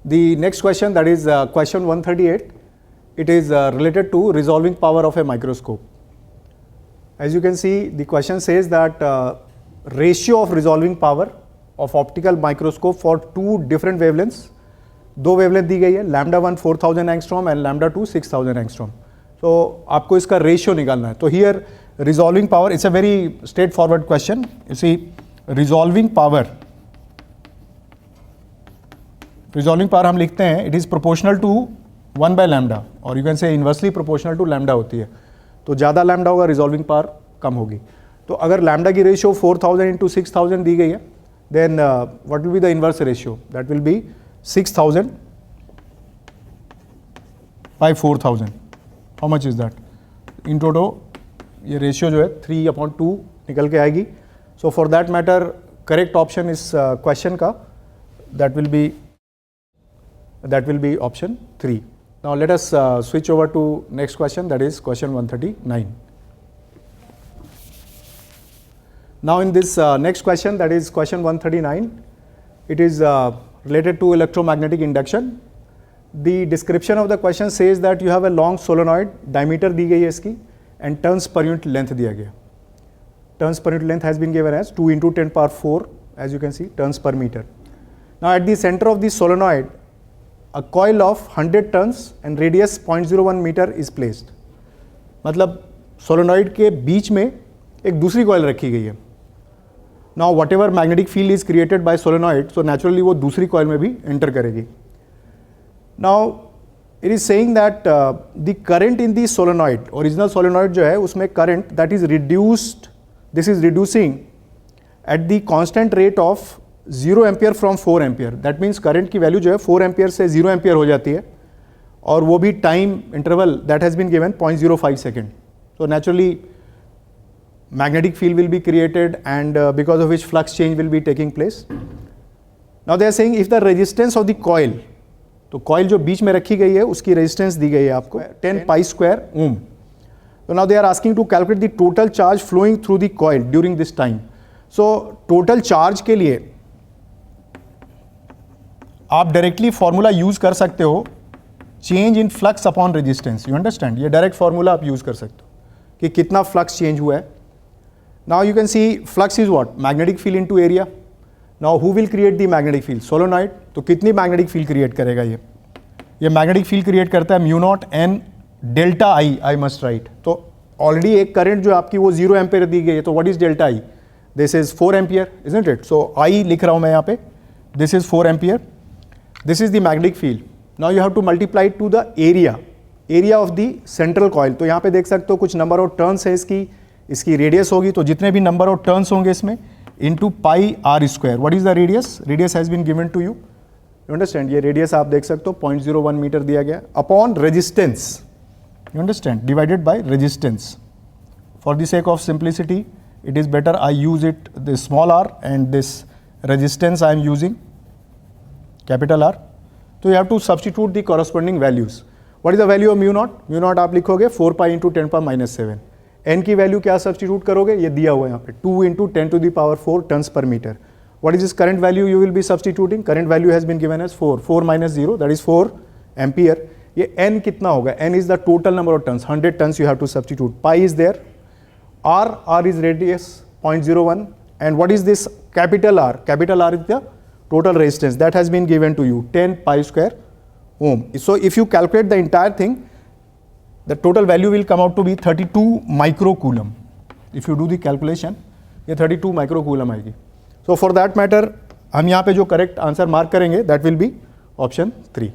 The next question, that is question 138, it is related to resolving power of a microscope. As you can see, the question says that ratio of resolving power of optical microscope for two different wavelengths. दो wavelength दी गई है, lambda 1 4000 angstrom and lambda 2 6000 angstrom. तो आपको इसका ratio निकालना है. तो here resolving power, it's a very straightforward question. You see resolving power हम लिखते हैं it is proportional to 1 by lambda, और you can say inversely proportional to lambda होती है. तो ज़्यादा लैम्डा होगा, रिजॉल्विंग पावर कम होगी. तो अगर लैम्डा की रेशियो 4000 इंटू 6000 दी गई है, then what will be the inverse ratio? That will be 6000 by 4000. How much is that? In total ये रेशियो जो है 3/2 निकल के आएगी. So for that matter correct option इस क्वेश्चन का that will be option 3. Now let us switch over to next question, that is question 139. Now in this next question, that is question 139, it is related to electromagnetic induction. The description of the question says that you have a long solenoid, diameter दी गई है इसकी, and turns per unit length दिया गया. Turns per unit length has been given as 2 into 10 power 4, as you can see, turns per meter. Now at the center of the solenoid, a coil of 100 turns and radius 0.01 meter is placed. मतलब solenoid के बीच में एक दूसरी coil रखी गई है. Now whatever magnetic field is created by solenoid, so naturally वो दूसरी coil में भी enter करेगी. Now it is saying that the current in the solenoid, original solenoid जो है उसमें current that is reduced, this is reducing at the constant rate of 0 ampere from 4 ampere. That means current की value जो है 4 ampere से 0 ampere हो जाती है, और वो भी time interval that has been given 0.05 second. So naturally magnetic field will be created, and because of which flux change will be taking place. Now they are saying if the resistance of the coil, तो coil जो बीच में रखी गई है उसकी resistance दी गई है आपको 10 pi square ohm. So now they are asking to calculate the total charge flowing through the coil during this time. So total charge के लिए आप डायरेक्टली फॉर्मूला यूज कर सकते हो, change in flux upon resistance. You understand? ये direct formula आप use कर सकते हो कि कितना फ्लक्स चेंज हुआ है. Now you can see flux is what? Magnetic field into area. Now who will create the magnetic field? Solenoid. तो कितनी magnetic field create करेगा ये? ये magnetic field create करता है mu naught n delta I must write. तो already एक current जो आपकी वो 0 ampere दी गई है, तो what is delta I? This is 4 ampere, isn't it? So I लिख रहा हूँ मैं यहाँ पे. This is 4 ampere. This is the magnetic field. Now you have to multiply it to the area of the central coil. तो यहाँ पे देख सकते हो कुछ number of turns है इसकी रेडियस होगी, तो जितने भी नंबर ऑफ टर्न्स होंगे इसमें into pi R square. What is the radius? Radius has been given to you. You understand? ये रेडियस आप देख सकते हो 0.01 मीटर दिया गया upon resistance. You understand? Divided by resistance. For the sake of simplicity it is better I use it this small R, and this resistance I am using capital R. तो you have to substitute the corresponding values. What is the value of mu naught? Mu naught आप लिखोगे 4 pi into 10 power -7. n की value क्या substitute करोगे? ये दिया हुआ है यहाँ पे 2 into 10 to the power 4 turns पर मीटर. व्हाट इज इस current value you will be substituting? Current value has been given as 4 minus 0, that is 4 ampere. ये n कितना होगा? n is the total number of turns, 100 turns you have to substitute. Pi is there, r is radius 0.01, and what is this capital R? Capital R is the total resistance that has been given to you 10 pi square ohm. So if you calculate the entire thing, the total value will come out to be 32 microcoulomb. If you do the calculation, ये 32 microcoulomb आएगी. So for that matter, हम यहाँ पे जो correct answer mark करेंगे, that will be option 3.